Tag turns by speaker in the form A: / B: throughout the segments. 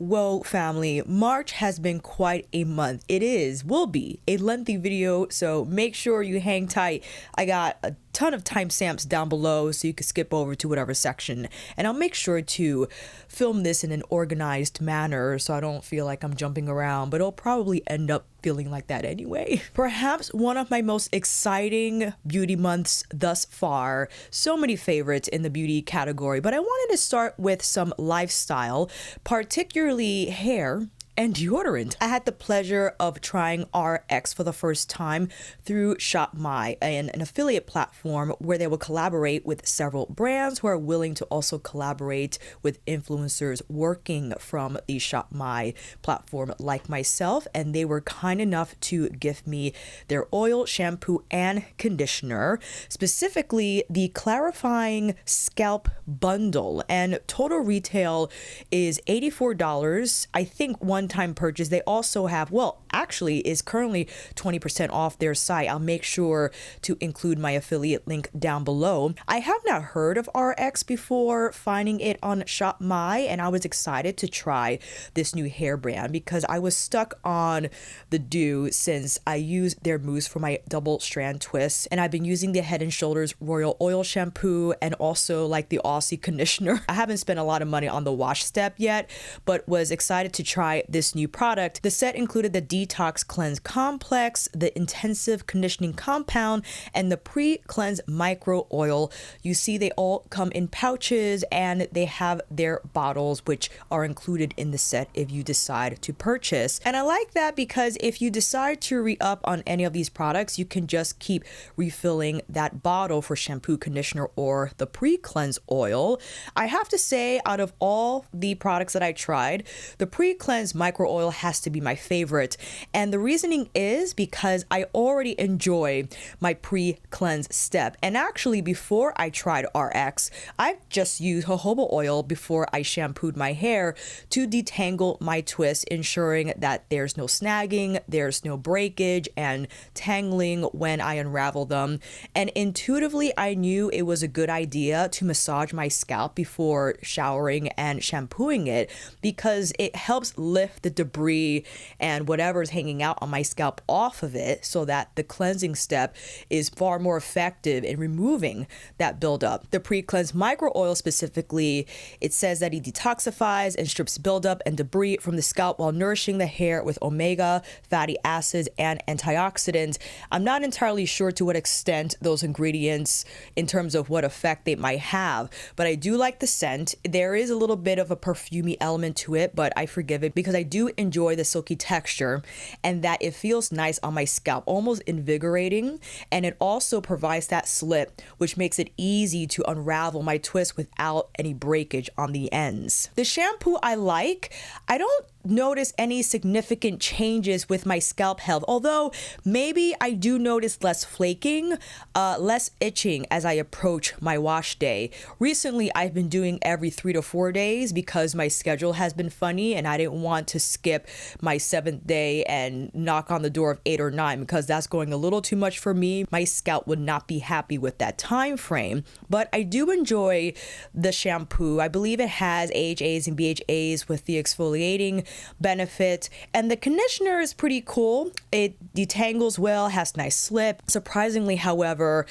A: Whoa, family, March has been quite a month. Will be a lengthy video, so make sure you hang tight. I got a ton of timestamps down below so you can skip over to whatever section, and I'll make sure to film this in an organized manner so I don't feel like I'm jumping around, but it'll probably end up feeling like that anyway. Perhaps one of my most exciting beauty months thus far. So many favorites in the beauty category, but I wanted to start with some lifestyle, particularly hair and deodorant. I had the pleasure of trying OURx for the first time through Shop My, an affiliate platform where they will collaborate with several brands who are willing to also collaborate with influencers working from the Shop My platform like myself, and they were kind enough to give me their oil, shampoo, and conditioner, specifically the clarifying scalp bundle, and total retail is $84. I think one-time purchase. They also have, well, actually is currently 20% off their site. I'll make sure to include my affiliate link down below. I have not heard of OURx before finding it on Shop My, and I was excited to try this new hair brand because I was stuck on the Doux since I used their mousse for my double strand twists, and I've been using the Head & Shoulders Royal Oil shampoo and also like the Aussie conditioner. I haven't spent a lot of money on the wash step yet, but was excited to try this new product. The set included the Detox Cleanse Complex, the Intensive Conditioning Compound, and the Pre-Cleanse Micro Oil. You see they all come in pouches and they have their bottles, which are included in the set if you decide to purchase. And I like that because if you decide to re-up on any of these products, you can just keep refilling that bottle for shampoo, conditioner, or the pre-cleanse oil. I have to say, out of all the products that I tried, the pre-cleanse micro oil has to be my favorite. And the reasoning is because I already enjoy my pre-cleanse step. And actually, before I tried OURx, I just used jojoba oil before I shampooed my hair to detangle my twists, ensuring that there's no snagging, there's no breakage and tangling when I unravel them. And intuitively, I knew it was a good idea to massage my scalp before showering and shampooing it because it helps lift the debris and whatever's hanging out on my scalp off of it so that the cleansing step is far more effective in removing that buildup. The pre-cleanse micro oil specifically, it says that it detoxifies and strips buildup and debris from the scalp while nourishing the hair with omega fatty acids and antioxidants. I'm not entirely sure to what extent those ingredients in terms of what effect they might have, but I do like the scent. There is a little bit of a perfumey element to it, but I forgive it because I do enjoy the silky texture and that it feels nice on my scalp, almost invigorating, and it also provides that slip which makes it easy to unravel my twist without any breakage on the ends. The shampoo I like. I don't notice any significant changes with my scalp health, although maybe I do notice less flaking, less itching as I approach my wash day. Recently, I've been doing every 3 to 4 days because my schedule has been funny and I didn't want to skip my 7th day and knock on the door of 8 or 9 because that's going a little too much for me. My scalp would not be happy with that time frame, but I do enjoy the shampoo. I believe it has AHAs and BHAs with the exfoliating benefit, and the conditioner is pretty cool. It detangles well, has nice slip. Surprisingly, however,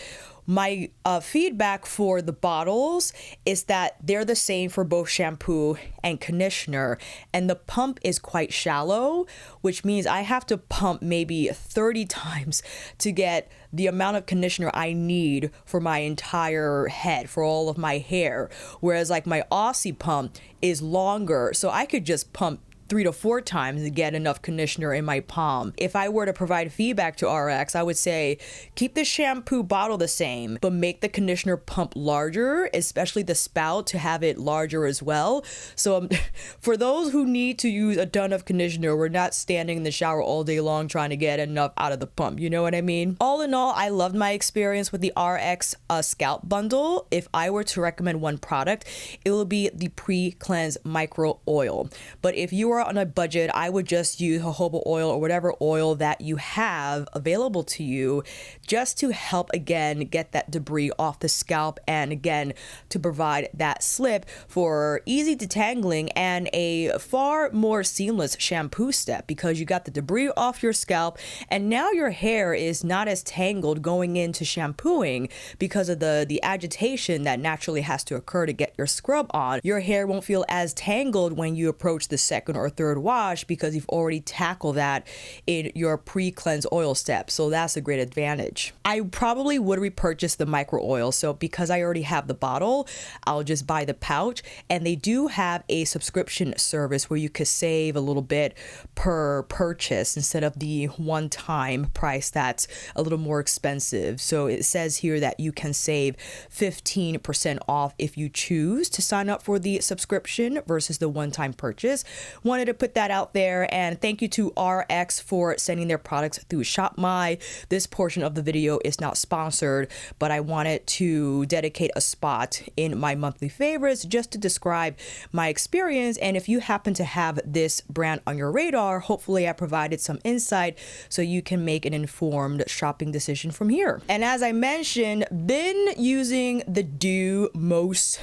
A: my feedback for the bottles is that they're the same for both shampoo and conditioner, and the pump is quite shallow, which means I have to pump maybe 30 times to get the amount of conditioner I need for my entire head, for all of my hair, whereas like my Aussie pump is longer, so I could just pump 3 to 4 times to get enough conditioner in my palm. If I were to provide feedback to OURx, I would say keep the shampoo bottle the same, but make the conditioner pump larger, especially the spout to have it larger as well. So for those who need to use a ton of conditioner, we're not standing in the shower all day long trying to get enough out of the pump. You know what I mean? All in all, I loved my experience with the OURx scalp bundle. If I were to recommend one product, it will be the pre-cleanse micro oil. But if you are are on a budget, I would just use jojoba oil or whatever oil that you have available to you, just to help again get that debris off the scalp, and again to provide that slip for easy detangling and a far more seamless shampoo step, because you got the debris off your scalp and now your hair is not as tangled going into shampooing because of the agitation that naturally has to occur to get your scrub on. Your hair won't feel as tangled when you approach the second or third wash because you've already tackled that in your pre-cleanse oil step. So that's a great advantage. I probably would repurchase the micro oil. So because I already have the bottle, I'll just buy the pouch. And they do have a subscription service where you could save a little bit per purchase instead of the one-time price that's a little more expensive. So it says here that you can save 15% off if you choose to sign up for the subscription versus the one-time purchase. Wanted to put that out there, and thank you to OURx for sending their products through ShopMy. This portion of the video is not sponsored, but I wanted to dedicate a spot in my monthly favorites just to describe my experience. And if you happen to have this brand on your radar, hopefully I provided some insight so you can make an informed shopping decision from here. And as I mentioned, been using the Doux Mousse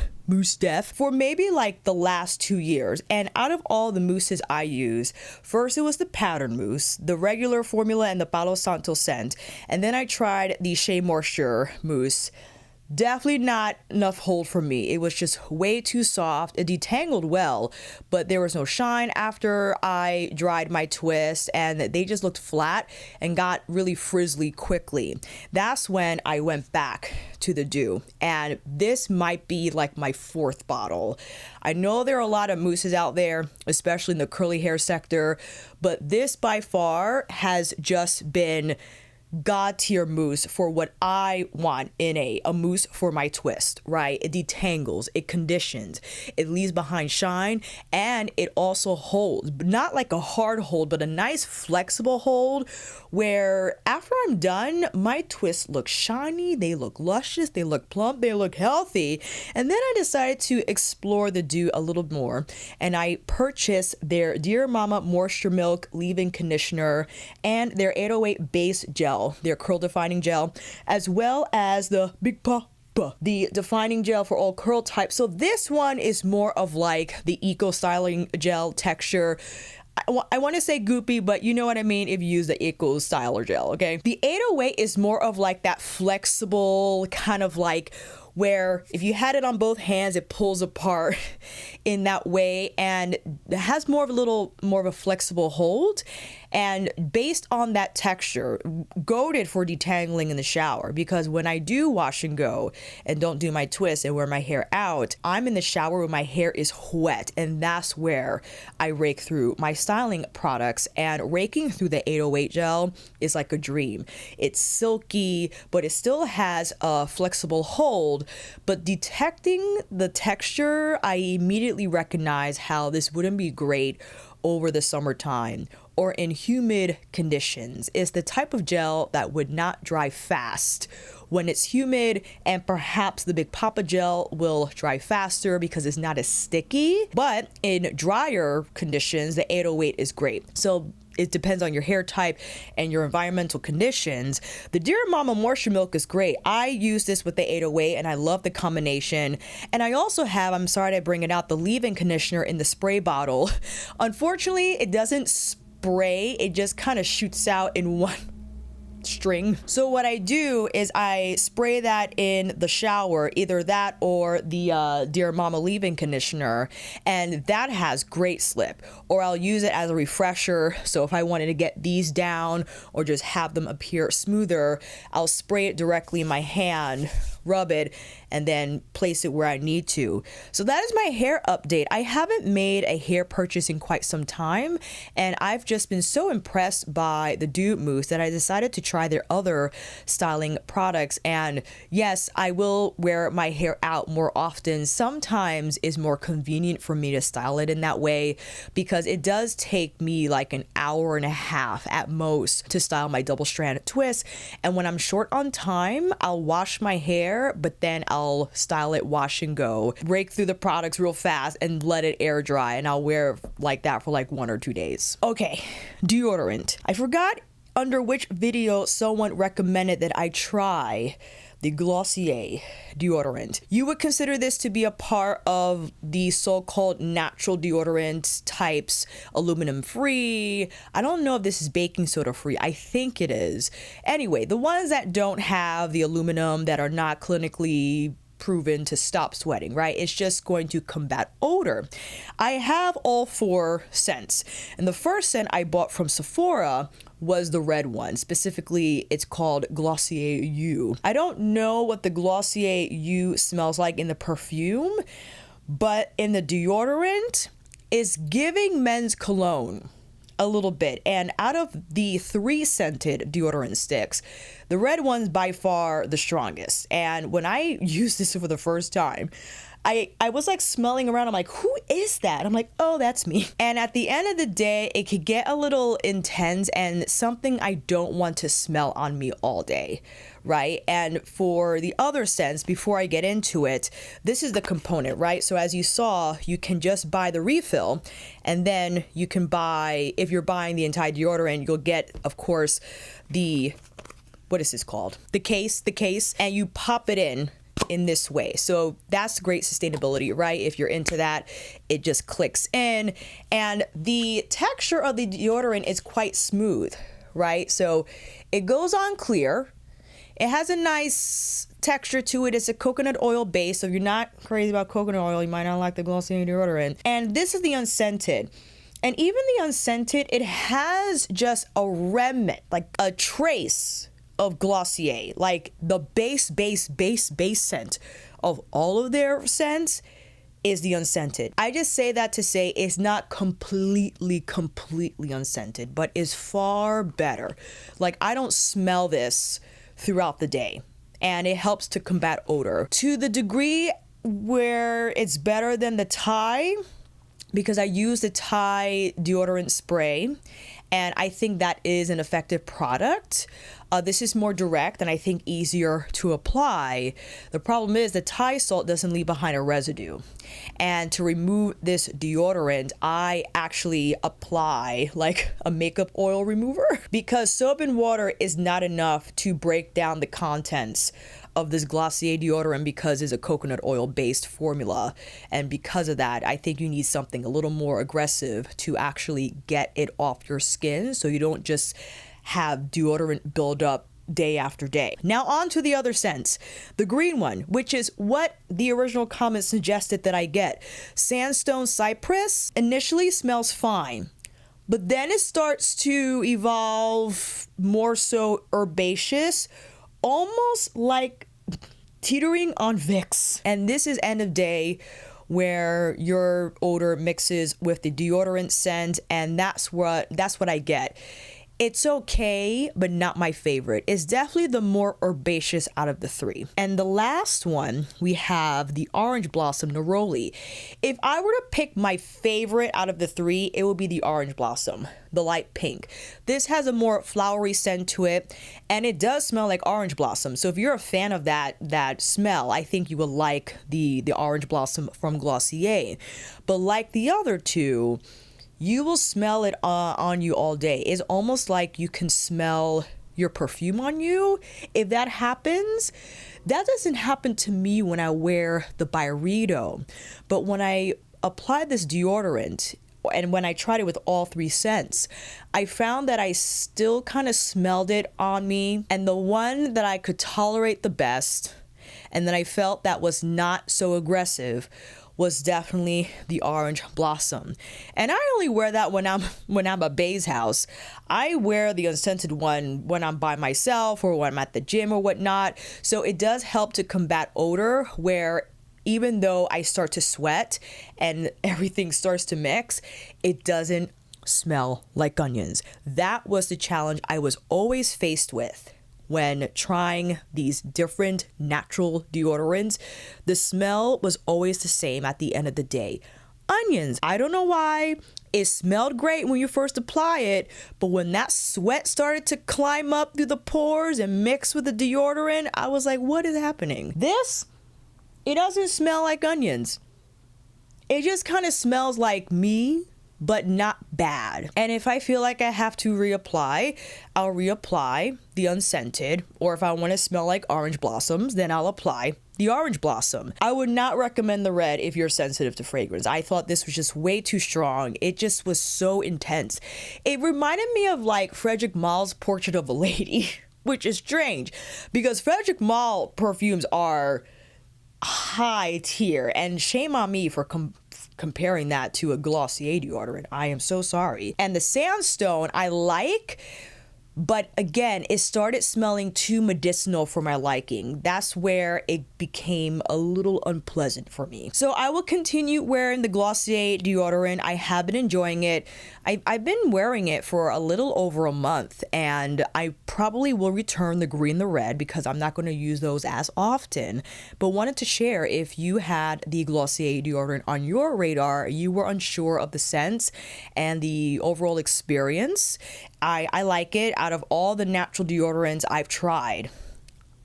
A: Def for maybe like the last 2 years. And out of all the mousses I use, first it was the powdered mousse, the regular formula, and the Palo Santo scent. And then I tried the Shea Moisture mousse. Definitely not enough hold for me. It was just way too soft. It detangled well, but there was no shine after I dried my twist, and they just looked flat and got really frizzly quickly. That's when I went back to the Doux, and this might be like my 4th bottle. I know there are a lot of mousses out there, especially in the curly hair sector, but this by far has just been God tier mousse for what I want in a mousse for my twist, right? It detangles, it conditions, it leaves behind shine, and it also holds, not like a hard hold, but a nice flexible hold where after I'm done, my twists look shiny, they look luscious, they look plump, they look healthy. And then I decided to explore the Doux a little more, and I purchased their Dear Mama Moisture Milk leave-in conditioner and their 808 base gel, their curl defining gel, as well as the Big Papa, the defining gel for all curl types. So this one is more of like the eco styling gel texture. I want to say goopy, but you know what I mean if you use the eco styler gel, okay? The 808 is more of like that flexible kind of like where if you had it on both hands, it pulls apart in that way, and it has more of a flexible hold. And based on that texture, goated for detangling in the shower, because when I do wash and go and don't do my twist and wear my hair out, I'm in the shower when my hair is wet, and that's where I rake through my styling products. And raking through the 808 gel is like a dream. It's silky, but it still has a flexible hold. But detecting the texture, I immediately recognize how this wouldn't be great over the summertime or in humid conditions. It's the type of gel that would not dry fast when it's humid, and perhaps the Big Papa gel will dry faster because it's not as sticky. But in drier conditions, the 808 is great. So it depends on your hair type and your environmental conditions. The Dear Mama Moisture Milk is great. I use this with the 808 and I love the combination. And I also have, I'm sorry to bring it out, the leave-in conditioner in the spray bottle. Unfortunately, it doesn't spray. It just kind of shoots out in one string. So what I do is I spray that in the shower, either that or the Dear Mama leave-in conditioner, and that has great slip. Or I'll use it as a refresher, so if I wanted to get these down or just have them appear smoother, I'll spray it directly in my hand, rub it, and then place it where I need to. So that is my hair update. I haven't made a hair purchase in quite some time, and I've just been so impressed by the Doux mousse that I decided to try their other styling products. And yes, I will wear my hair out more often. Sometimes it's more convenient for me to style it in that way, because it does take me like an hour and a half at most to style my double strand twist. And when I'm short on time, I'll wash my hair wear, but then I'll style it, wash and go, rake through the products real fast and let it air dry, and I'll wear like that for like 1 or 2 days. Okay, deodorant. I forgot under which video someone recommended that I try the Glossier deodorant. You would consider this to be a part of the so-called natural deodorant types, aluminum free. I don't know if this is baking soda free. I think it is. Anyway, the ones that don't have the aluminum, that are not clinically proven to stop sweating, right? It's just going to combat odor. I have all 4 scents, and the first scent I bought from Sephora was the red one. Specifically, it's called Glossier U. I don't know what the Glossier U smells like in the perfume, but in the deodorant, it's giving men's cologne a little bit. And out of the 3 scented deodorant sticks, the red one's by far the strongest. And when I used this for the first time, I was like smelling around. I'm like, who is that? I'm like, oh, that's me. And at the end of the day, it could get a little intense and something I don't want to smell on me all day, right? And for the other scents, before I get into it, this is the component, right? So as you saw, you can just buy the refill, and then you can buy, if you're buying the entire deodorant, you'll get, of course, the, what is this called? The case, and you pop it in this way. So that's great sustainability, right? If you're into that, it just clicks in, and the texture of the deodorant is quite smooth, right? So it goes on clear. It has a nice texture to it. It's a coconut oil base. So if you're not crazy about coconut oil, you might not like the Glossier deodorant. And this is the unscented. And even the unscented, it has just a remnant, like a trace of Glossier, like the base scent of all of their scents is the unscented. I just say that to say it's not completely unscented, but is far better. Like, I don't smell this throughout the day, and it helps to combat odor to the degree where it's better than the Thai, because I use the Thai deodorant spray, and I think that is an effective product. This is more direct and I think easier to apply. The problem is the Thai salt doesn't leave behind a residue. And to remove this deodorant, I actually apply like a makeup oil remover, because soap and water is not enough to break down the contents of this Glossier deodorant, because it's a coconut oil based formula. And because of that, I think you need something a little more aggressive to actually get it off your skin, so you don't just have deodorant build up day after day. Now on to the other scents. The green one, which is what the original comment suggested that I get. Sandstone Cypress initially smells fine, but then it starts to evolve more so herbaceous, almost like teetering on Vicks. And this is end of day, where your odor mixes with the deodorant scent, and that's what I get. It's okay, but not my favorite. It's definitely the more herbaceous out of the 3. And the last one, we have the Orange Blossom Neroli. If I were to pick my favorite out of the 3, it would be the Orange Blossom, the light pink. This has a more flowery scent to it, and it does smell like orange blossom. So if you're a fan of that smell, I think you will like the Orange Blossom from Glossier. But like the other 2, you will smell it on you all day. It's almost like you can smell your perfume on you. If that happens, that doesn't happen to me when I wear the Byredo. But when I apply this deodorant, and when I tried it with all 3 scents, I found that I still kind of smelled it on me. And the one that I could tolerate the best, and that I felt that was not so aggressive, was definitely the Orange Blossom. And I only wear that when I'm at Bay's house. I wear the unscented one when I'm by myself or when I'm at the gym or whatnot. So it does help to combat odor, where even though I start to sweat and everything starts to mix, it doesn't smell like onions. That was the challenge I was always faced with when trying these different natural deodorants. The smell was always the same at the end of the day. Onions. I don't know why. It smelled great when you first apply it, but when that sweat started to climb up through the pores and mix with the deodorant, I was like, what is happening? This, it doesn't smell like onions. It just kind of smells like me, but not bad. And if I feel like I have to reapply, I'll reapply the unscented, or if I want to smell like orange blossoms, then I'll apply the orange blossom. I would not recommend the red if you're sensitive to fragrance. I thought this was just way too strong. It just was so intense. It reminded me of like Frederic Malle's Portrait of a Lady, which is strange because Frederic Malle perfumes are high tier, and shame on me for comparing that to a Glossier deodorant. I am so sorry. And the Sandstone I like, but again, it started smelling too medicinal for my liking. That's where it became a little unpleasant for me. So I will continue wearing the Glossier deodorant. I have been enjoying it. I've been wearing it for a little over a month, and I probably will return the green, the red, because I'm not going to use those as often. But wanted to share, if you had the Glossier deodorant on your radar, you were unsure of the scents and the overall experience. I like it. Out of all the natural deodorants I've tried,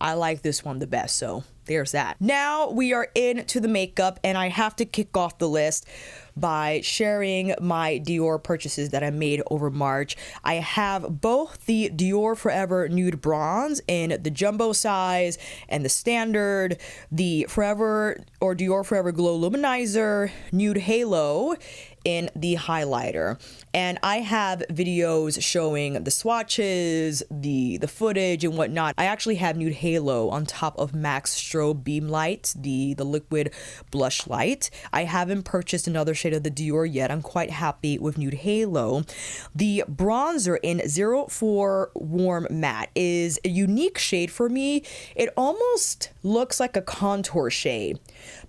A: I like this one the best. So there's that. Now we are into the makeup, and I have to kick off the list by sharing my Dior purchases that I made over March. I have both the Dior Forever Nude Bronze in the jumbo size and the standard, the Forever or Dior Forever Glow Luminizer Nude Halo in the highlighter. And I have videos showing the swatches, the footage and whatnot. I actually have Nude Halo on top of MAC's Strobe Beam Light, the liquid blush light. I haven't purchased another shade of the Dior yet. I'm quite happy with Nude Halo. The bronzer in 04 Warm Matte is a unique shade for me. It almost looks like a contour shade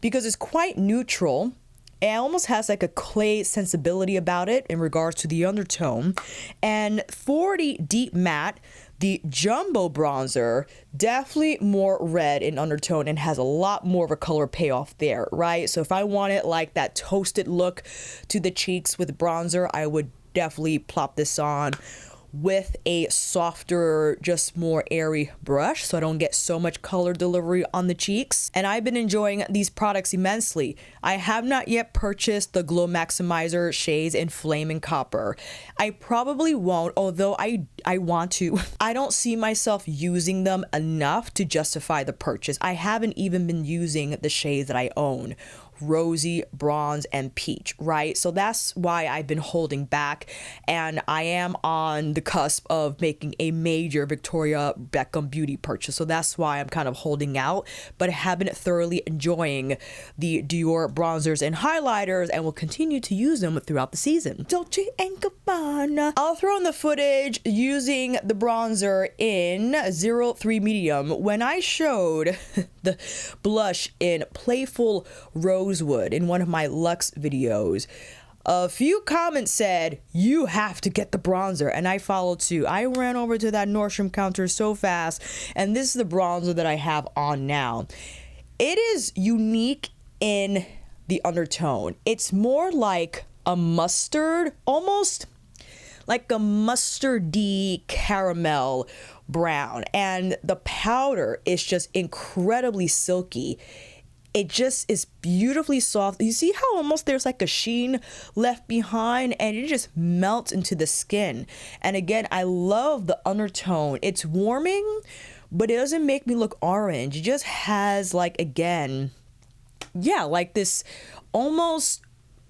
A: because it's quite neutral. It almost has like a clay sensibility about it in regards to the undertone. And for the Deep Matte, the jumbo bronzer, definitely more red in undertone and has a lot more of a color payoff there, right? So if I wanted like that toasted look to the cheeks with bronzer, I would definitely plop this on with a softer, just more airy brush so I don't get so much color delivery on the cheeks. And I've been enjoying these products immensely. I have not yet purchased the Glow Maximizer shades in Flame and Copper. I probably won't, although I want to. I don't see myself using them enough to justify the purchase. I haven't even been using the shades that I own: Rosy, Bronze, and Peach, right? So that's why I've been holding back, and I am on the cusp of making a major Victoria Beckham beauty purchase. So that's why I'm kind of holding out, but I have been thoroughly enjoying the Dior bronzers and highlighters and will continue to use them throughout the season. Dolce Gabbana. I'll throw in the footage using the bronzer in 03 Medium when I showed the blush in Playful Rosewood in one of my Luxe videos. A few comments said, you have to get the bronzer, and I followed suit. I ran over to that Nordstrom counter so fast, and this is the bronzer that I have on now. It is unique in the undertone. It's more like a mustard, almost like a mustardy caramel brown, and the powder is just incredibly silky. It just is beautifully soft. You see how almost there's like a sheen left behind, and it just melts into the skin. And again, I love the undertone. It's warming, but it doesn't make me look orange. It just has like, again, yeah, like this almost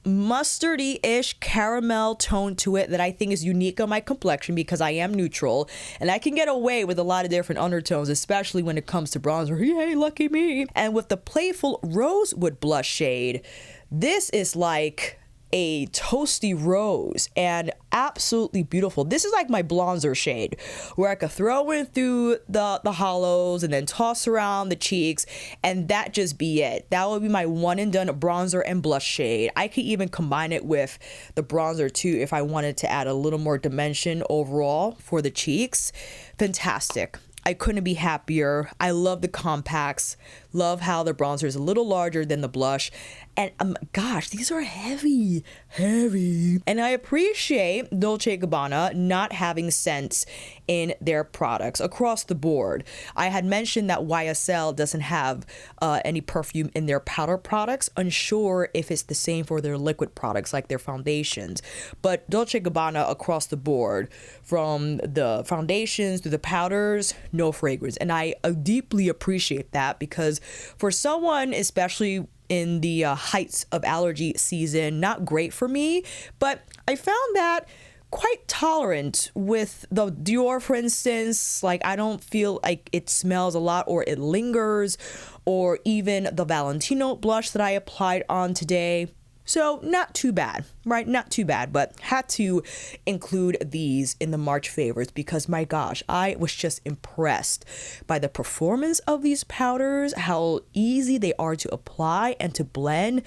A: mustardy-ish caramel tone to it that I think is unique on my complexion because I am neutral, and I can get away with a lot of different undertones, especially when it comes to bronzer. Yay, lucky me. And with the Playful Rosewood blush shade, this is like a toasty rose and absolutely beautiful. This is like my bronzer shade where I could throw in through the hollows and then toss around the cheeks, and that just be it. That would be my one and done bronzer and blush shade. I could even combine it with the bronzer too if I wanted to add a little more dimension overall for the cheeks. Fantastic. I couldn't be happier. I love the compacts. Love how the bronzer is a little larger than the blush. And gosh, these are heavy. And I appreciate Dolce Gabbana not having scents in their products across the board. I had mentioned that YSL doesn't have any perfume in their powder products. Unsure if it's the same for their liquid products like their foundations. But Dolce Gabbana across the board, from the foundations to the powders, no fragrance. And I deeply appreciate that, because for someone, especially in the heights of allergy season, not great for me, but I found that quite tolerant with the Dior, for instance. Like, I don't feel like it smells a lot or it lingers, or even the Valentino blush that I applied on today. So not too bad, right? Not too bad, but had to include these in the March favorites because, my gosh, I was just impressed by the performance of these powders, how easy they are to apply and to blend.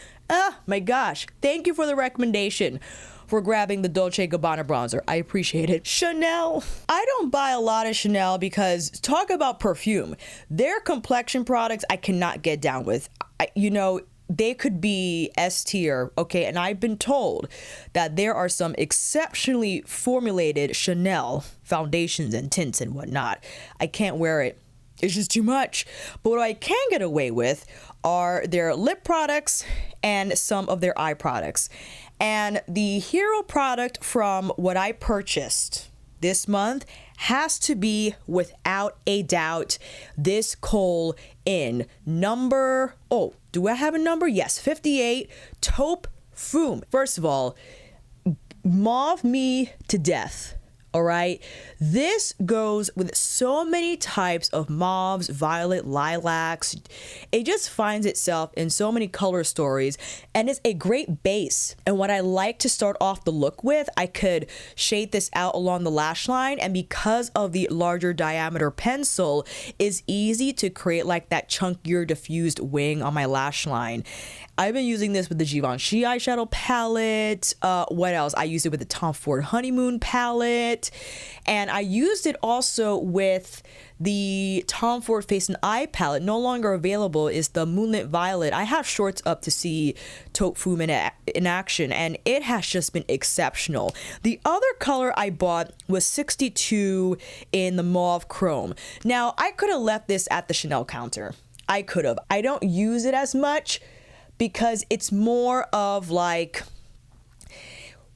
A: My gosh, thank you for the recommendation for grabbing the Dolce Gabbana bronzer. I appreciate it. Chanel. I don't buy a lot of Chanel because, talk about perfume, their complexion products I cannot get down with. They could be S tier, okay? And I've been told that there are some exceptionally formulated Chanel foundations and tints and whatnot. I can't wear it. It's just too much. But what I can get away with are their lip products and some of their eye products. And the hero product from what I purchased this month has to be, without a doubt, this Cole in number, do I have a number? Yes, 58, Taupe Fume. First of all, mauve me to death. All right, this goes with so many types of mauves, violet, lilacs. It just finds itself in so many color stories, and it's a great base. And what I like to start off the look with, I could shade this out along the lash line, and because of the larger diameter pencil, is easy to create like that chunkier diffused wing on my lash line. I've been using this with the Givenchy eyeshadow palette. What else? I used it with the Tom Ford Honeymoon palette. And I used it also with the Tom Ford Face and Eye palette. No longer available is the Moonlit Violet. I have shorts up to see Taupe Fume in action, and it has just been exceptional. The other color I bought was 62 in the Mauve Chrome. Now, I could have left this at the Chanel counter. I could have. I don't use it as much, because it's more of like,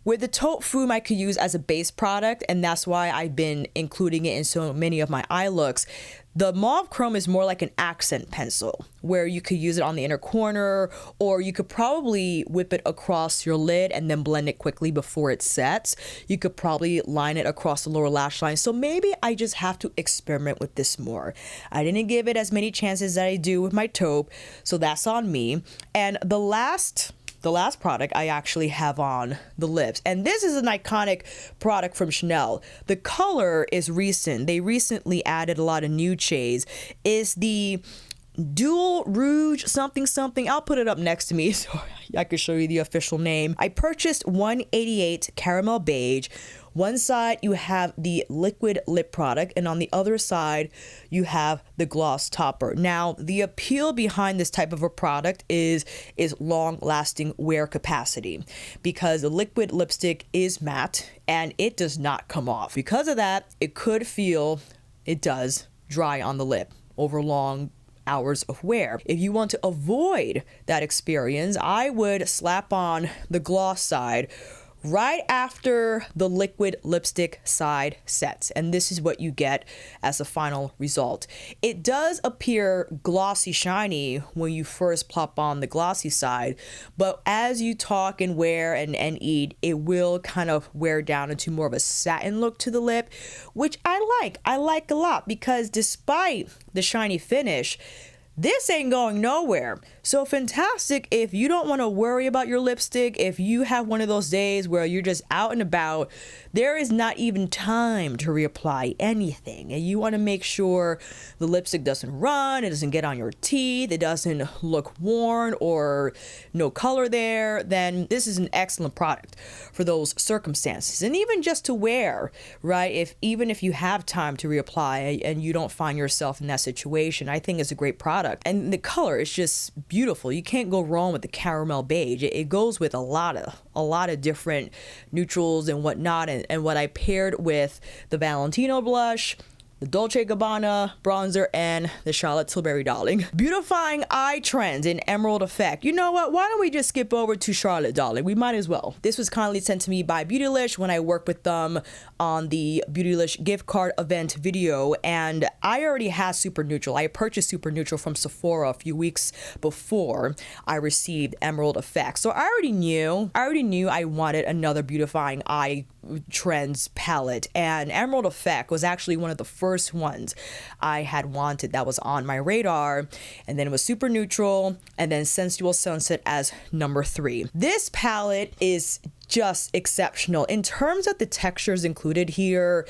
A: with the Taupe Fume I could use as a base product, and that's why I've been including it in so many of my eye looks. The Mauve Chrome is more like an accent pencil, where you could use it on the inner corner, or you could probably whip it across your lid and then blend it quickly before it sets. You could probably line it across the lower lash line. So maybe I just have to experiment with this more. I didn't give it as many chances as I do with my taupe, so that's on me. And the last product I actually have on the lips, and this is an iconic product from Chanel. The color is recent. They recently added a lot of nude shades. Is the Dual Rouge something. I'll put it up next to me so I can show you the official name. I purchased 188 Caramel Beige. One side you have the liquid lip product, and on the other side you have the gloss topper. Now, the appeal behind this type of a product is long-lasting wear capacity, because the liquid lipstick is matte and it does not come off. Because of that, it does dry on the lip over long hours of wear. If you want to avoid that experience, I would slap on the gloss side right after the liquid lipstick side sets, and this is what you get as a final result. It does appear glossy shiny when you first plop on the glossy side, but as you talk and wear and eat, it will kind of wear down into more of a satin look to the lip, which I like a lot, because despite the shiny finish, this ain't going nowhere. So fantastic if you don't want to worry about your lipstick. If you have one of those days where you're just out and about, there is not even time to reapply anything, and you want to make sure the lipstick doesn't run, it doesn't get on your teeth, it doesn't look worn or no color there, then this is an excellent product for those circumstances. And even just to wear, right? Even if you have time to reapply and you don't find yourself in that situation, I think it's a great product. product. And the color is just beautiful. You can't go wrong with the caramel beige. It goes with a lot of different neutrals and whatnot. And what I paired with the Valentino blush, the Dolce Gabbana bronzer, and the Charlotte Tilbury Darling. Beautifying eye trends in Emerald Effect. You know what? Why don't we just skip over to Charlotte Darling? We might as well. This was kindly sent to me by Beautylish when I worked with them on the Beautylish gift card event video, and I already had Super Neutral. I purchased Super Neutral from Sephora a few weeks before I received Emerald Effect. So I already knew I wanted another beautifying eye trends palette, and Emerald Effect was actually one of the first ones I had wanted that was on my radar. And then it was Super Neutral, and then Sensual Sunset as number 3. This palette is just exceptional in terms of the textures included here.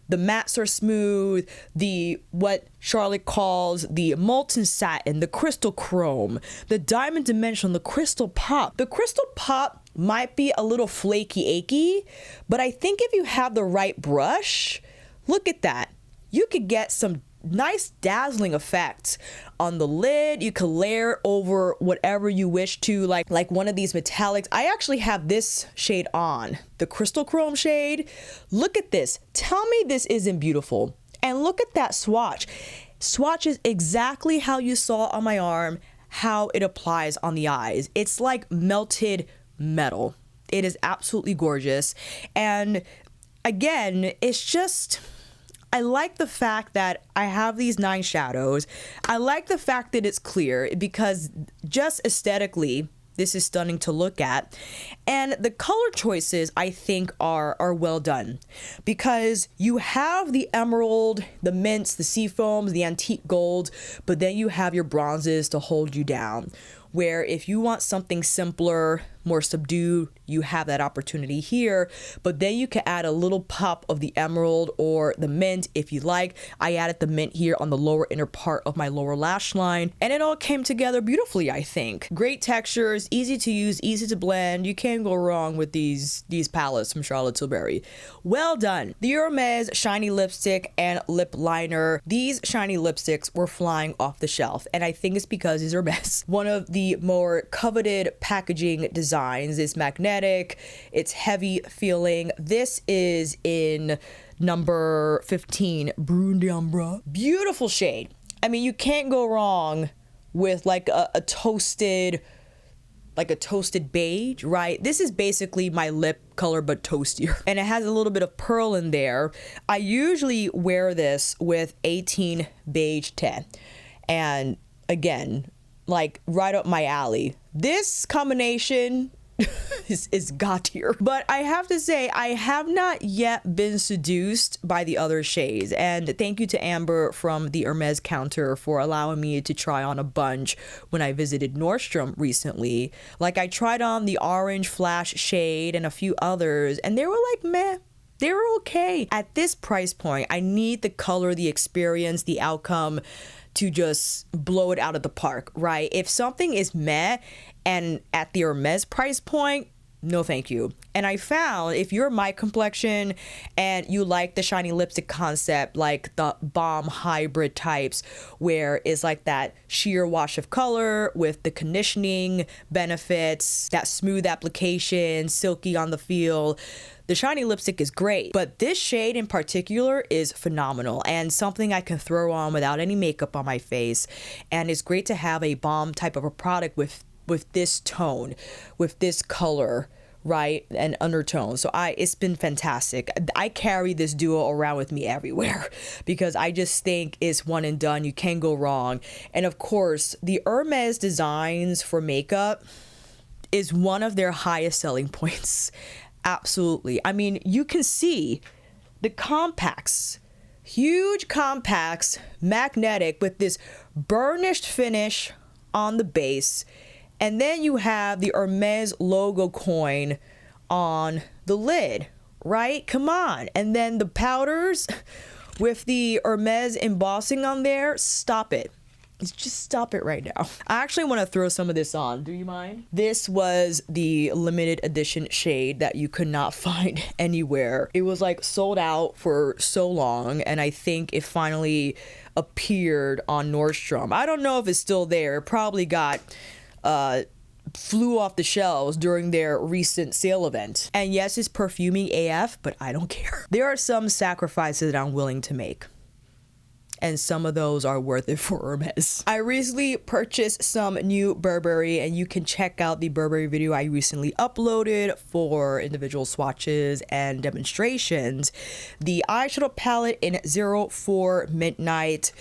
A: The mattes are smooth, the what Charlotte calls the molten satin, the crystal chrome, the diamond dimension, the crystal pop. The crystal pop might be a little flaky achy, but I think if you have the right brush, look at that. You could get some nice dazzling effects on the lid. You could layer it over whatever you wish to, like one of these metallics. I actually have this shade on, the crystal chrome shade. Look at this. Tell me this isn't beautiful. And look at that swatch. Swatch is exactly how you saw on my arm, how it applies on the eyes. It's like melted metal. It is absolutely gorgeous. And again, it's just, I like the fact that I have these 9 shadows. I like the fact that it's clear because just aesthetically, this is stunning to look at. And the color choices, I think, are well done because you have the emerald, the mints, the sea foams, the antique gold, but then you have your bronzes to hold you down. Where if you want something simpler, more subdued, you have that opportunity here. But then you can add a little pop of the emerald or the mint if you like. I added the mint here on the lower inner part of my lower lash line, and it all came together beautifully, I think. Great textures, easy to use, easy to blend. You can't go wrong with these palettes from Charlotte Tilbury. Well done. The Hermès shiny lipstick and lip liner. These shiny lipsticks were flying off the shelf, and I think it's because these are Hermès. One of the more coveted packaging designs is magnetic. It's heavy feeling. This is in number 15, Brune d'Ambre. Beautiful shade. I mean, you can't go wrong with like a toasted beige, right? This is basically my lip color but toastier, and it has a little bit of pearl in there. I usually wear this with 18 beige 10, and again, like right up my alley. This combination is god tier. But I have to say, I have not yet been seduced by the other shades. And thank you to Amber from the Hermès counter for allowing me to try on a bunch when I visited Nordstrom recently. Like I tried on the orange flash shade and a few others, and they were like, meh. They were okay. At this price point, I need the color, the experience, the outcome to just blow it out of the park, right? If something is meh and at the Hermès price point, no thank you. And I found if you're my complexion and you like the shiny lipstick concept, like the bomb hybrid types where it's like that sheer wash of color with the conditioning benefits, that smooth application, silky on the feel, the shiny lipstick is great. But this shade in particular is phenomenal and something I can throw on without any makeup on my face. And it's great to have a bomb type of a product with this tone, with this color, right, and undertone. So it's been fantastic. I carry this duo around with me everywhere because I just think it's one and done. You can't go wrong. And of course, the Hermès designs for makeup is one of their highest selling points. Absolutely. I mean, you can see the compacts, huge compacts, magnetic with this burnished finish on the base. And then you have the Hermès logo coin on the lid, right? Come on. And then the powders with the Hermès embossing on there, stop it. Just stop it right now. I actually want to throw some of this on. Do you mind? This was the limited edition shade that you could not find anywhere. It was like sold out for so long, and I think it finally appeared on Nordstrom. I don't know if it's still there. It probably got flew off the shelves during their recent sale event. And yes, it's perfuming AF, but I don't care. There are some sacrifices that I'm willing to make, and some of those are worth it for Hermès. I recently purchased some new Burberry, and you can check out the Burberry video I recently uploaded for individual swatches and demonstrations. The eyeshadow palette in 04 Midnight,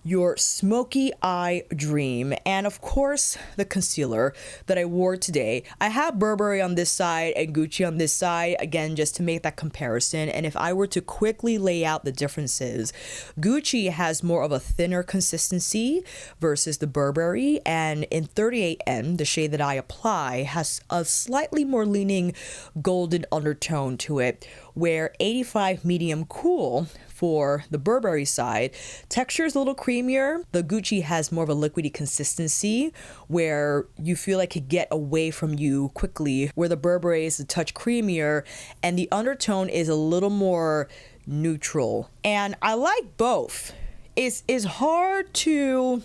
A: your smoky eye dream, and of course the concealer that I wore today. I have Burberry on this side and Gucci on this side, again, just to make that comparison. And if I were to quickly lay out the differences, Gucci has more of a thinner consistency versus the Burberry, and in 38N, the shade that I apply, has a slightly more leaning golden undertone to it, where 85 medium cool for the Burberry side, texture is a little creamier. The Gucci has more of a liquidy consistency where you feel like it could get away from you quickly, where the Burberry is a touch creamier and the undertone is a little more neutral. And I like both. It's hard to,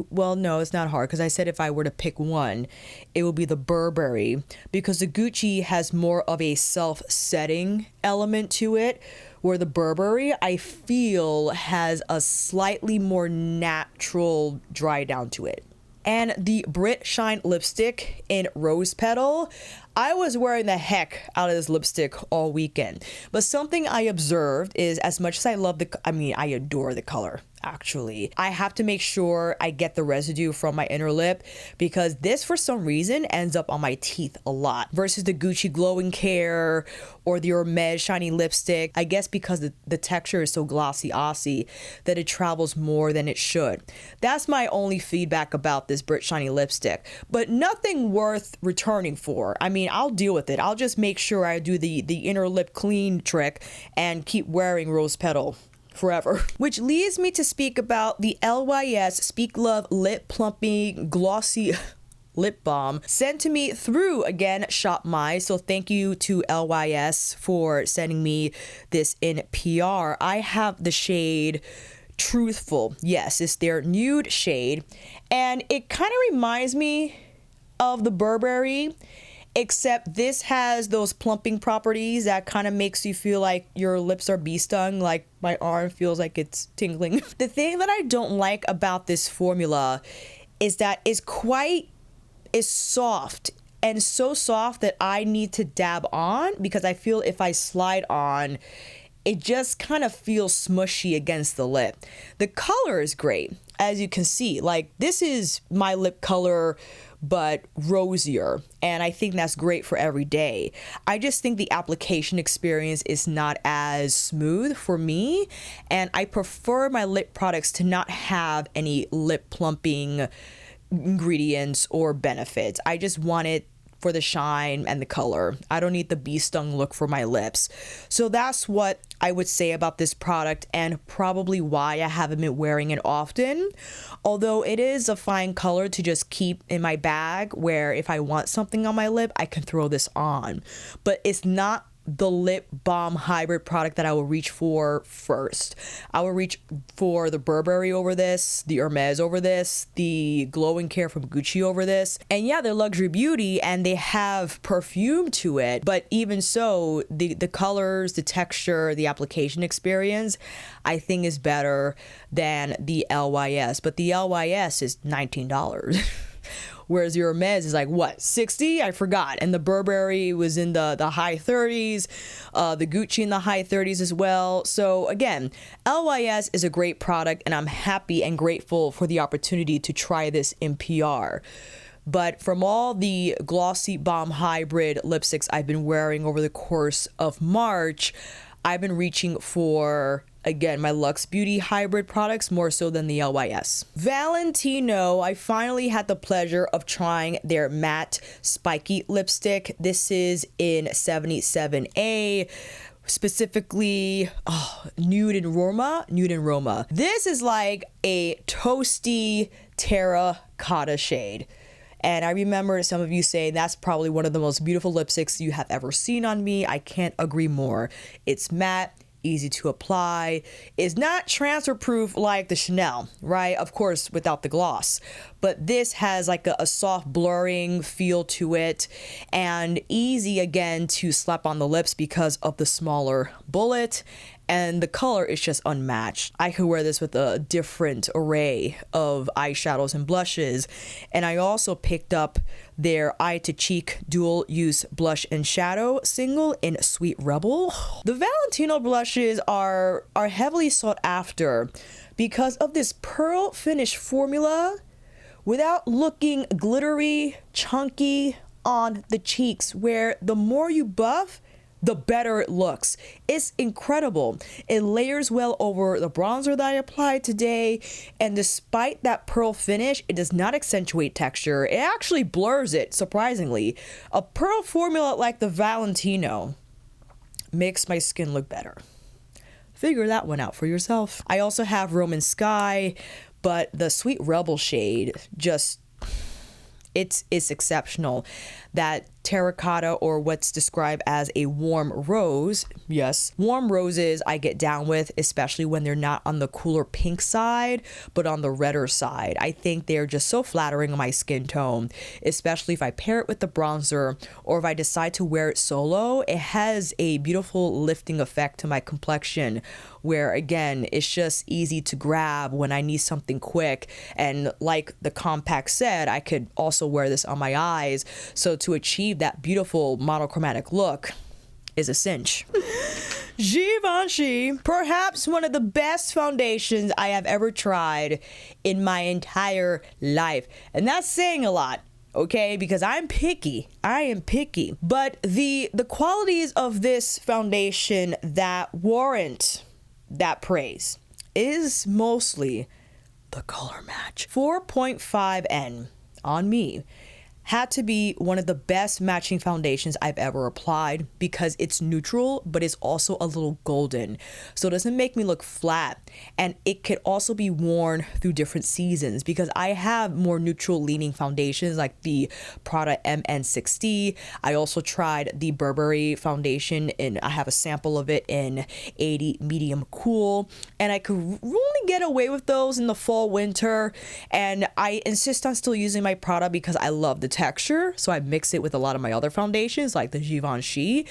A: well, no, it's not hard, because I said if I were to pick one, it would be the Burberry, because the Gucci has more of a self-setting element to it, where the Burberry, I feel, has a slightly more natural dry down to it. And the Brit Shine lipstick in Rose Petal, I was wearing the heck out of this lipstick all weekend. But something I observed is, as much as I love I adore the color, actually, I have to make sure I get the residue from my inner lip, because this, for some reason, ends up on my teeth a lot versus the Gucci Glowing Care or the Hermès shiny lipstick. I guess because the texture is so glossy that it travels more than it should. That's my only feedback about this Brit shiny lipstick, but nothing worth returning for. I mean, I'll deal with it. I'll just make sure I do the inner lip clean trick and keep wearing Rose Petal forever. Which leads me to speak about the LYS Speak Love Lip Plumping Glossy Lip Balm sent to me through, again, Shop My. So thank you to LYS for sending me this in PR. I have the shade Truthful. Yes, it's their nude shade, and it kind of reminds me of the Burberry, except this has those plumping properties that kind of makes you feel like your lips are bee stung, like my arm feels like it's tingling. The thing that I don't like about this formula is that it's soft, and so soft that I need to dab on, because I feel if I slide on, it just kind of feels smushy against the lip. The color is great, as you can see. Like, this is my lip color, but rosier, and I think that's great for every day. I just think the application experience is not as smooth for me, and I prefer my lip products to not have any lip plumping ingredients or benefits. I just want it for the shine and the color. I don't need the bee stung look for my lips. So that's what I would say about this product, and probably why I haven't been wearing it often. Although it is a fine color to just keep in my bag, where if I want something on my lip, I can throw this on. But it's not the lip balm hybrid product that I will reach for first. I will reach for the Burberry over this, the Hermès over this, the Glowing Care from Gucci over this. And yeah, they're luxury beauty and they have perfume to it, but even so, the colors, the texture, the application experience, I think is better than the LYS. But the LYS is $19. Whereas your Hermès is like, what, 60? I forgot. And the Burberry was in the high 30s, the Gucci in the high 30s as well. So again, LYS is a great product, and I'm happy and grateful for the opportunity to try this in PR. But from all the glossy balm hybrid lipsticks I've been wearing over the course of March, I've been reaching for Again, my Luxe Beauty hybrid products more so than the LYS. Valentino, I finally had the pleasure of trying their matte spiky lipstick. This is in 77A, specifically Nude and Roma. This is like a toasty terracotta shade. And I remember some of you saying that's probably one of the most beautiful lipsticks you have ever seen on me. I can't agree more. It's matte, easy to apply. It's not transfer proof like the Chanel, right? Of course, without the gloss. But this has like a soft blurring feel to it, and easy again to slap on the lips because of the smaller bullet, and the color is just unmatched. I could wear this with a different array of eyeshadows and blushes. And I also picked up their Eye to Cheek dual use blush and shadow single in Sweet Rebel. The Valentino blushes are heavily sought after because of this pearl finish formula without looking glittery, chunky on the cheeks, where the more you buff, the better it looks. It's incredible. It layers well over the bronzer that I applied today, and despite that pearl finish, it does not accentuate texture. It actually blurs it, surprisingly. A pearl formula like the Valentino makes my skin look better. Figure that one out for yourself. I also have Roman Sky, but the Sweet Rebel shade just, it's exceptional. That terracotta, or what's described as a warm rose. Yes, warm roses I get down with, especially when they're not on the cooler pink side, but on the redder side. I think they're just so flattering on my skin tone, especially if I pair it with the bronzer, or if I decide to wear it solo. It has a beautiful lifting effect to my complexion, where again, it's just easy to grab when I need something quick. And like the compact said, I could also wear this on my eyes. So to achieve that beautiful monochromatic look is a cinch. Givenchy, perhaps one of the best foundations I have ever tried in my entire life. And that's saying a lot, okay? Because I'm picky. I am picky. But the qualities of this foundation that warrant that praise is mostly the color match. 4.5N on me had to be one of the best matching foundations I've ever applied, because it's neutral, but it's also a little golden. So it doesn't make me look flat. And it could also be worn through different seasons, because I have more neutral leaning foundations like the Prada MN60. I also tried the Burberry foundation, and I have a sample of it in 80 medium cool. And I could really get away with those in the fall, winter. And I insist on still using my Prada because I love the texture, so I mix it with a lot of my other foundations like the Givenchy.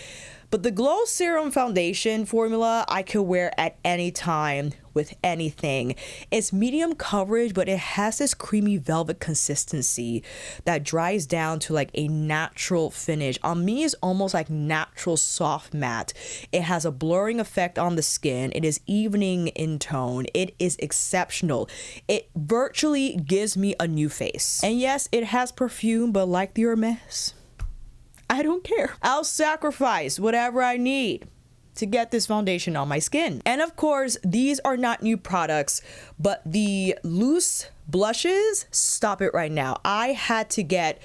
A: But the Glow Serum foundation formula I could wear at any time with anything. It's medium coverage, but it has this creamy velvet consistency that dries down to like a natural finish. On me, it's almost like natural soft matte. It has a blurring effect on the skin. It is evening in tone. It is exceptional. It virtually gives me a new face. And yes, it has perfume, but like the Hermès, I don't care. I'll sacrifice whatever I need to get this foundation on my skin. And of course, these are not new products, but the loose blushes, stop it right now. I had to get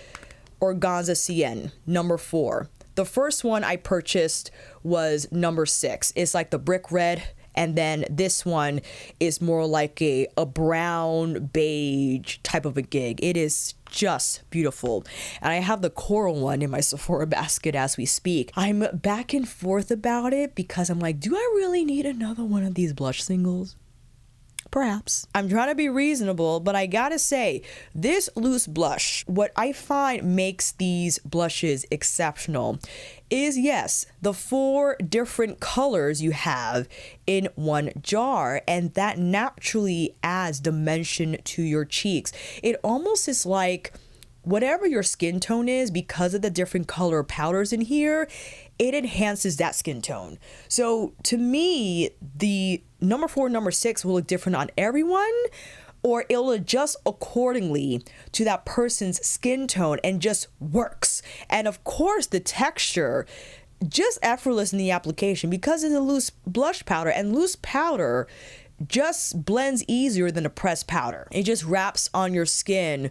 A: Organza CN number 4. The first one I purchased was number 6. It's like the brick red. And then this one is more like a brown beige type of a gig. It is just beautiful. And I have the coral one in my Sephora basket as we speak. I'm back and forth about it because I'm like, do I really need another one of these blush singles? Perhaps. I'm trying to be reasonable, but I gotta say, this loose blush, what I find makes these blushes exceptional is, yes, the 4 different colors you have in one jar, and that naturally adds dimension to your cheeks. It almost is like whatever your skin tone is, because of the different color powders in here, it enhances that skin tone. So to me, the number 4, number 6 will look different on everyone, or it'll adjust accordingly to that person's skin tone and just works. And of course, the texture just effortless in the application because it's a loose blush powder, and loose powder just blends easier than a pressed powder. It just wraps on your skin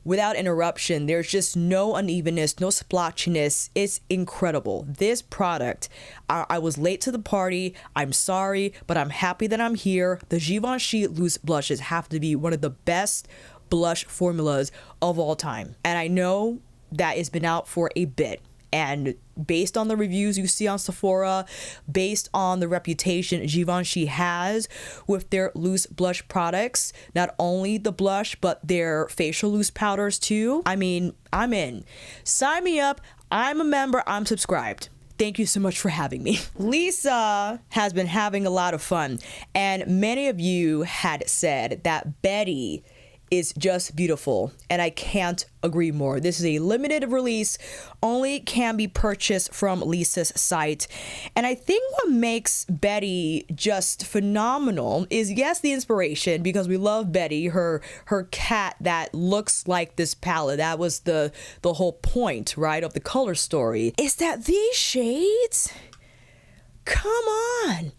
A: without interruption. There's just no unevenness, no splotchiness. It's incredible. This product, I was late to the party. I'm sorry, but I'm happy that I'm here. The Givenchy loose blushes have to be one of the best blush formulas of all time. And I know that it's been out for a bit. And based on the reviews you see on Sephora, based on the reputation Givenchy has with their loose blush products, not only the blush, but their facial loose powders too. I mean, I'm in. Sign me up. I'm a member. I'm subscribed. Thank you so much for having me. Lisa has been having a lot of fun, and many of you had said that Betty is just beautiful, and I can't agree more. This is a limited release, only can be purchased from Lisa's site. And I think what makes Betty just phenomenal is, yes, the inspiration, because we love Betty, her cat that looks like this palette. That was the whole point, right, of the color story, is that these shades, come on,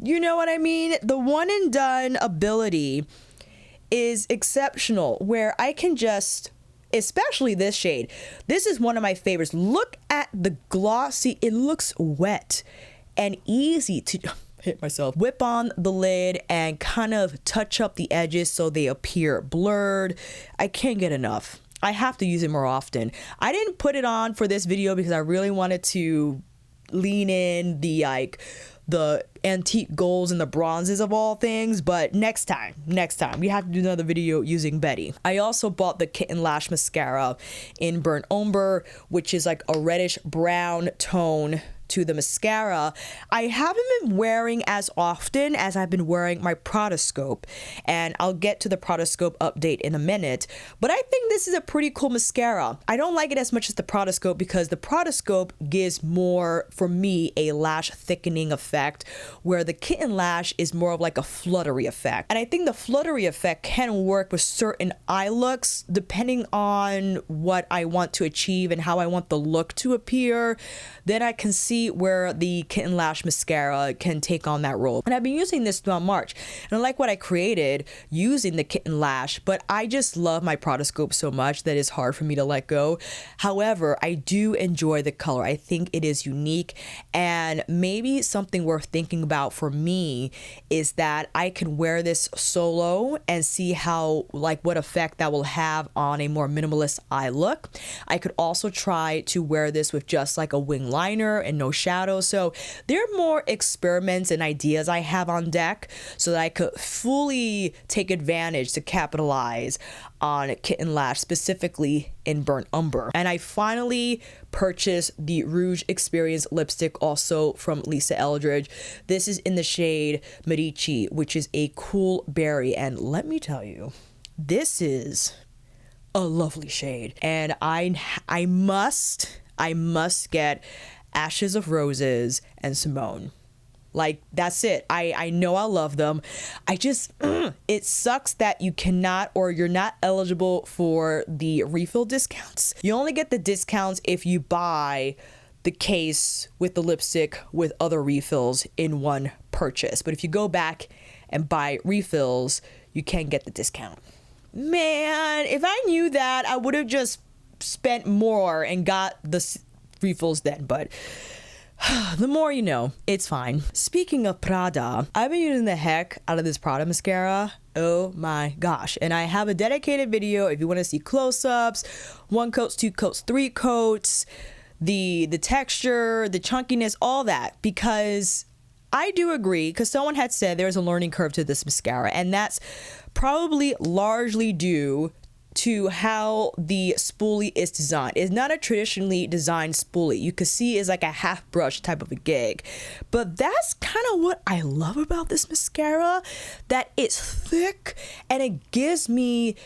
A: you know what I mean? The one and done ability is exceptional, where I can just, especially this shade, this is one of my favorites. Look at the glossy, it looks wet and easy to hit myself, whip on the lid and kind of touch up the edges so they appear blurred. I can't get enough. I have to use it more often. I didn't put it on for this video because I really wanted to lean in the antique golds and the bronzes of all things, but next time we have to do another video using Betty. I also bought the Kitten Lash mascara in burnt umber, which is like a reddish brown tone to the mascara. I haven't been wearing as often as I've been wearing my Pradascope, and I'll get to the Pradascope update in a minute, but I think this is a pretty cool mascara. I don't like it as much as the Pradascope because the Pradascope gives more, for me, a lash thickening effect, where the Kitten Lash is more of like a fluttery effect. And I think the fluttery effect can work with certain eye looks depending on what I want to achieve and how I want the look to appear. Then I can see where the Kitten Lash mascara can take on that role. And I've been using this throughout March, and I like what I created using the Kitten Lash, but I just love my Pradascope so much that it's hard for me to let go. However, I do enjoy the color. I think it is unique, and maybe something worth thinking about for me is that I can wear this solo and see how, like, what effect that will have on a more minimalist eye look. I could also try to wear this with just like a wing liner and no shadow. So there are more experiments and ideas I have on deck so that I could fully take advantage to capitalize on Kitten Lash, specifically in burnt umber. And I finally purchased the Rouge Experience lipstick, also from Lisa Eldridge. This is in the shade Medici, which is a cool berry, and let me tell you, this is a lovely shade, and I must get Ashes of Roses and Simone. Like, that's it. I know I love them. I just, it sucks that you cannot, or you're not eligible for the refill discounts. You only get the discounts if you buy the case with the lipstick with other refills in one purchase. But if you go back and buy refills, you can't get the discount. Man, if I knew that, I would have just spent more and got the refills then, but the more you know, it's fine. Speaking of Prada, I've been using the heck out of this Prada mascara. Oh my gosh. And I have a dedicated video if you want to see close-ups, 1 coats, 2 coats, 3 coats, the texture, the chunkiness, all that, because I do agree, because someone had said there's a learning curve to this mascara, and that's probably largely due to how the spoolie is designed. It's not a traditionally designed spoolie. You can see it's like a half brush type of a gig. But that's kind of what I love about this mascara, that it's thick and it gives me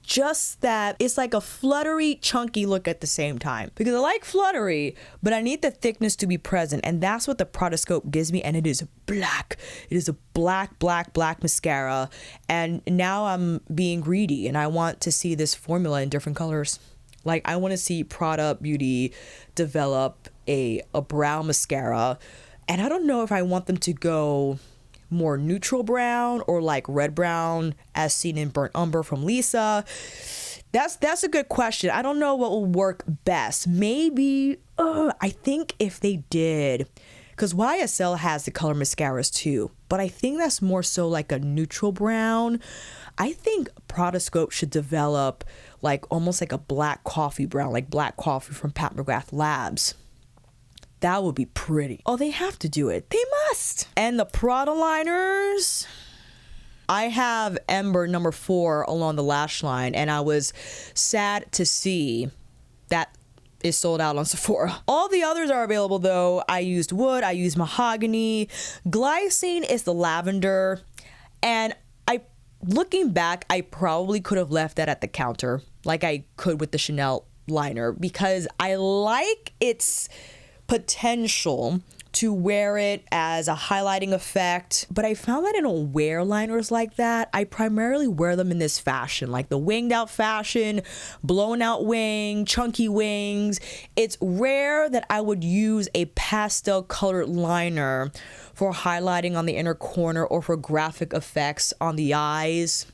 A: just that, it's like a fluttery, chunky look at the same time. Because I like fluttery, but I need the thickness to be present, and that's what the Pradascope gives me, and it is black. It is a black mascara, and now I'm being greedy, and I want to see this formula in different colors. Like, I want to see Prada Beauty develop a brown mascara. And I don't know if I want them to go more neutral brown or like red brown as seen in Burnt Umber from Lisa. That's a good question. I don't know what will work best. Maybe, I think if they did, because YSL has the color mascaras too, but I think that's more so like a neutral brown. I think Pradascope should develop like almost like a black coffee brown, like black coffee from Pat McGrath Labs. That would be pretty. Oh, they have to do it. They must. And the Pradaliners, I have Ember number 4 along the lash line, and I was sad to see that is sold out on Sephora. All the others are available though. I used wood, I used mahogany. Glycine is the lavender, and looking back, I probably could have left that at the counter like I could with the Chanel liner, because I like its potential to wear it as a highlighting effect, but I found that I don't wear liners like that. I primarily wear them in this fashion, like the winged out fashion, blown out wing, chunky wings. It's rare that I would use a pastel colored liner for highlighting on the inner corner or for graphic effects on the eyes.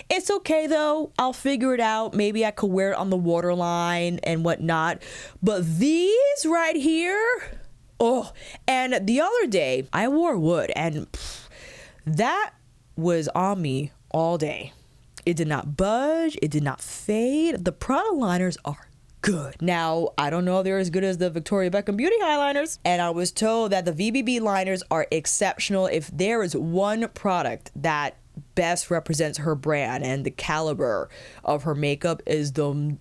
A: It's okay though, I'll figure it out. Maybe I could wear it on the waterline and whatnot, but these right here, oh, and the other day I wore wood, and that was on me all day. It did not budge, it did not fade. The Prada liners are good. Now, I don't know if they're as good as the Victoria Beckham Beauty highliners, and I was told that the VBB liners are exceptional. If there is one product that best represents her brand and the caliber of her makeup, is the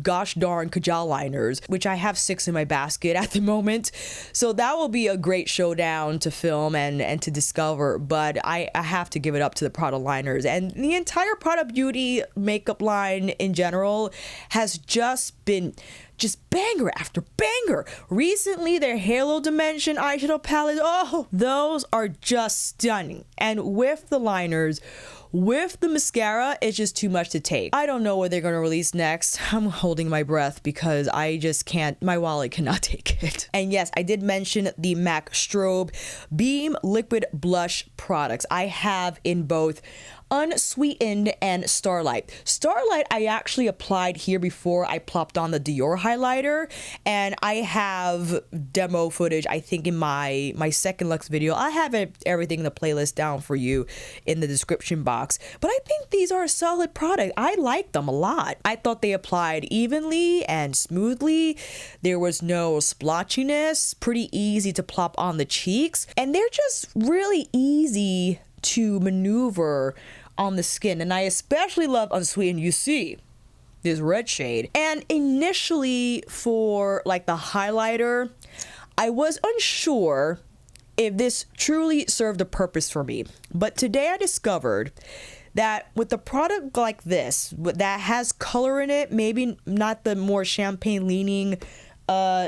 A: gosh darn Kajal liners, which I have 6 in my basket at the moment. So that will be a great showdown to film and to discover, but I have to give it up to the Prada liners. And the entire Prada Beauty makeup line in general has just been banger after banger. Recently, their Halo Dimension eyeshadow palettes, oh, those are just stunning. And with the liners, with the mascara, it's just too much to take. I don't know what they're going to release next. I'm holding my breath because I just can't, my wallet cannot take it. And yes, I did mention the MAC Strobe Beam Liquid Blush products. I have in both Unsweetened and Starlight. Starlight I actually applied here before I plopped on the Dior highlighter, and I have demo footage I think in my second Luxe video. I have everything in the playlist down for you in the description box, but I think these are a solid product. I like them a lot. I thought they applied evenly and smoothly. There was no splotchiness, pretty easy to plop on the cheeks, and they're just really easy to maneuver on the skin. And I especially love Unsweetened. You see this red shade, and initially for like the highlighter, I was unsure if this truly served a purpose for me, but today I discovered that with a product like this that has color in it, maybe not the more champagne leaning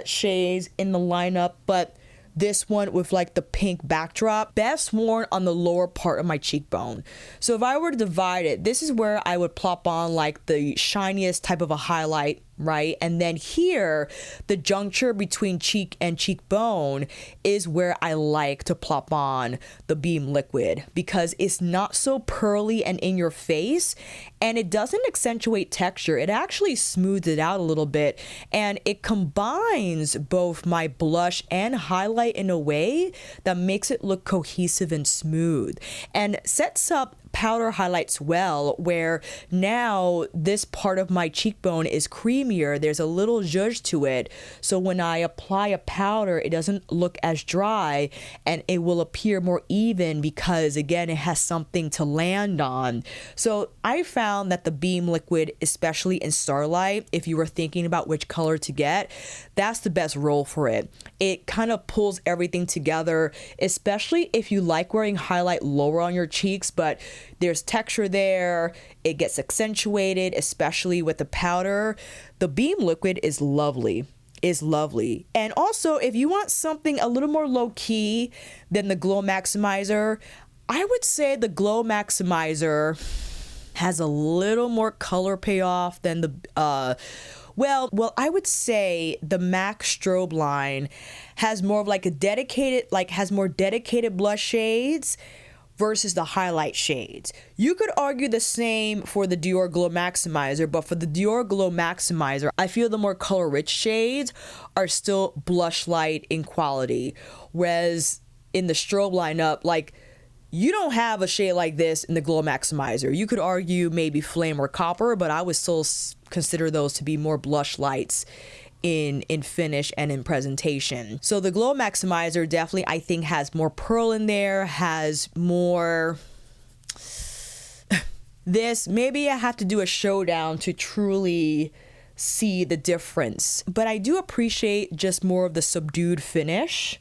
A: shades in the lineup, but this one with like the pink backdrop, best worn on the lower part of my cheekbone. So if I were to divide it, this is where I would plop on like the shiniest type of a highlight, right? And then here, the juncture between cheek and cheekbone is where I like to plop on the Beam Liquid, because it's not so pearly and in your face, and it doesn't accentuate texture. It actually smooths it out a little bit, and it combines both my blush and highlight in a way that makes it look cohesive and smooth, and sets up powder highlights well, where now this part of my cheekbone is creamier. There's a little zhuzh to it, so when I apply a powder, it doesn't look as dry, and it will appear more even because, again, it has something to land on. So I found that the Beam Liquid, especially in Starlight, if you were thinking about which color to get, that's the best roll for it. It kind of pulls everything together, especially if you like wearing highlight lower on your cheeks, but there's texture there. It gets accentuated, especially with the powder. The Beam Liquid is lovely. And also, if you want something a little more low-key than the Glow Maximizer, I would say the Glow Maximizer has a little more color payoff than the Well, I would say the MAC Strobe line has more of like a dedicated, has more dedicated blush shades versus the highlight shades. You could argue the same for the Dior Glow Maximizer, but for the Dior Glow Maximizer, I feel the more color rich shades are still blush light in quality. Whereas in the Strobe lineup, like, you don't have a shade like this in the Glow Maximizer. You could argue maybe Flame or Copper, but I would still consider those to be more blush lights in finish and in presentation. So the Glow Maximizer definitely, I think, has more pearl in there, has more this. Maybe I have to do a showdown to truly see the difference. But I do appreciate just more of the subdued finish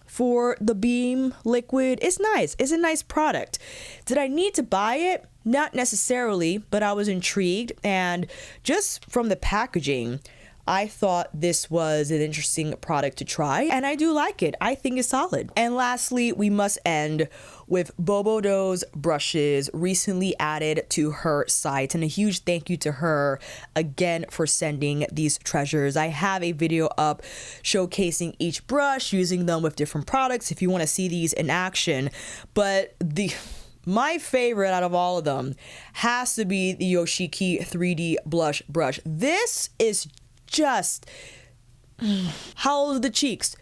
A: for the Beam liquid. It's nice. It's a nice product. Did I need to buy it? Not necessarily, but I was intrigued. And just from the packaging, I thought this was an interesting product to try, and I do like it. I think it's solid. And lastly, we must end with Bobo's brushes recently added to her site, and a huge thank you to her again for sending these treasures. I have a video up showcasing each brush, using them with different products if you want to see these in action. But my favorite out of all of them has to be the Yoshiki 3D blush brush. This is just, how old are the cheeks,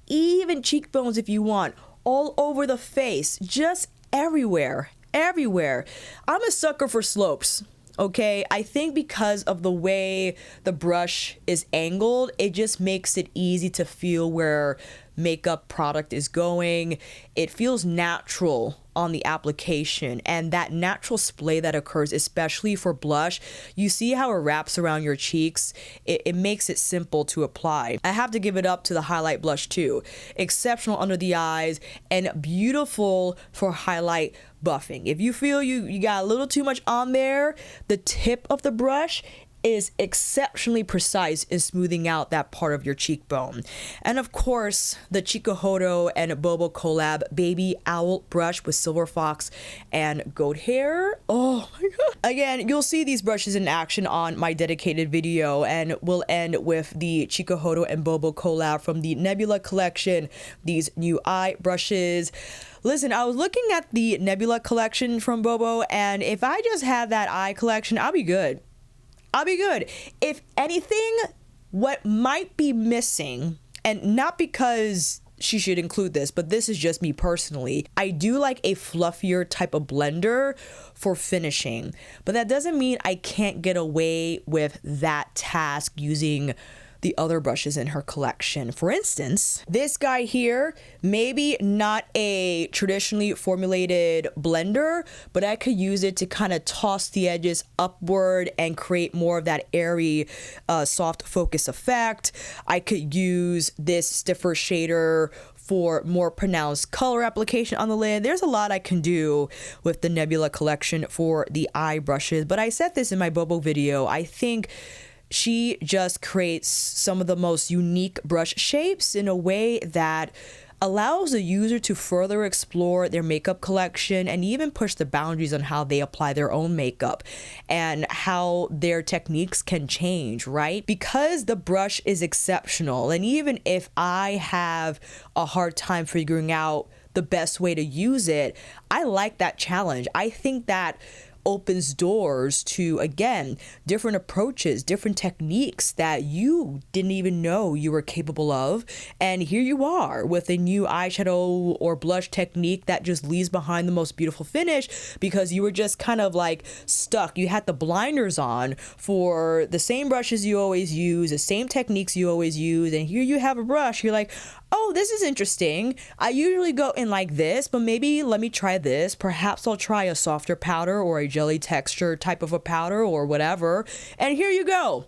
A: even cheekbones if you want, all over the face, just everywhere. I'm a sucker for slopes, okay? I think because of the way the brush is angled, it just makes it easy to feel where makeup product is going. It feels natural on the application, and that natural splay that occurs, especially for blush, you see how it wraps around your cheeks. It makes it simple to apply. I have to give it up to the highlight blush too. Exceptional under the eyes and beautiful for highlight buffing. If you feel you got a little too much on there, the tip of the brush is exceptionally precise in smoothing out that part of your cheekbone. And of course, the Tuckahoe and Bobo collab baby owl brush with silver fox and goat hair. Oh my god. Again, you'll see these brushes in action on my dedicated video, and we'll end with the Tuckahoe and Bobo collab from the Nebula collection, these new eye brushes. Listen, I was looking at the Nebula collection from Bobo, and if I just had that eye collection, I'll be good. If anything, what might be missing, and not because she should include this, but this is just me personally, I do like a fluffier type of blender for finishing, but that doesn't mean I can't get away with that task using the other brushes in her collection. For instance, this guy here, maybe not a traditionally formulated blender, but I could use it to kind of toss the edges upward and create more of that airy soft focus effect. I could use this stiffer shader for more pronounced color application on the lid. There's a lot I can do with the Nebula collection for the eye brushes, but I said this in my Bobo video. I think she just creates some of the most unique brush shapes in a way that allows the user to further explore their makeup collection and even push the boundaries on how they apply their own makeup and how their techniques can change, right? Because the brush is exceptional, and even if I have a hard time figuring out the best way to use it, I like that challenge. I think that opens doors to, again, different approaches, different techniques that you didn't even know you were capable of. And here you are with a new eyeshadow or blush technique that just leaves behind the most beautiful finish because you were just kind of like stuck. You had the blinders on for the same brushes you always use, the same techniques you always use. And here you have a brush. You're like, oh, this is interesting. I usually go in like this, but maybe let me try this. Perhaps I'll try a softer powder or a jelly texture type of a powder or whatever. And here you go.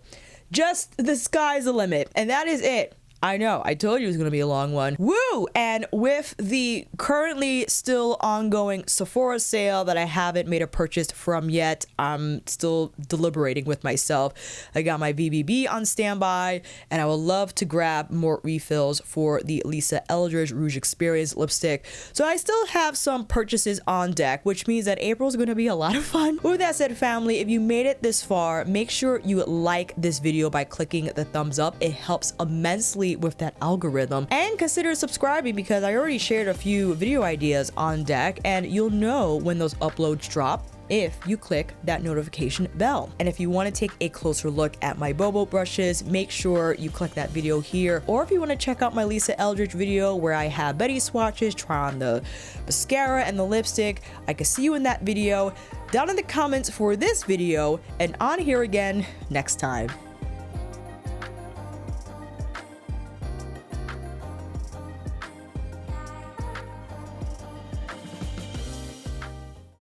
A: Just the sky's the limit. And that is it. I know, I told you it was gonna be a long one. Woo! And with the currently still ongoing Sephora sale that I haven't made a purchase from yet, I'm still deliberating with myself. I got my BBB on standby, and I would love to grab more refills for the Alicia Eldridge Rouge Experience lipstick. So I still have some purchases on deck, which means that April is gonna be a lot of fun. With that said, family, if you made it this far, make sure you like this video by clicking the thumbs up. It helps immensely with that algorithm, and consider subscribing because I already shared a few video ideas on deck, and you'll know when those uploads drop if you click that notification bell. And if you want to take a closer look at my Bobo brushes, make sure you click that video here. Or if you want to check out my Alicia Eldridge video where I have Betty swatches, try on the mascara and the lipstick, I can see you in that video down in the comments for this video, and on here again next time.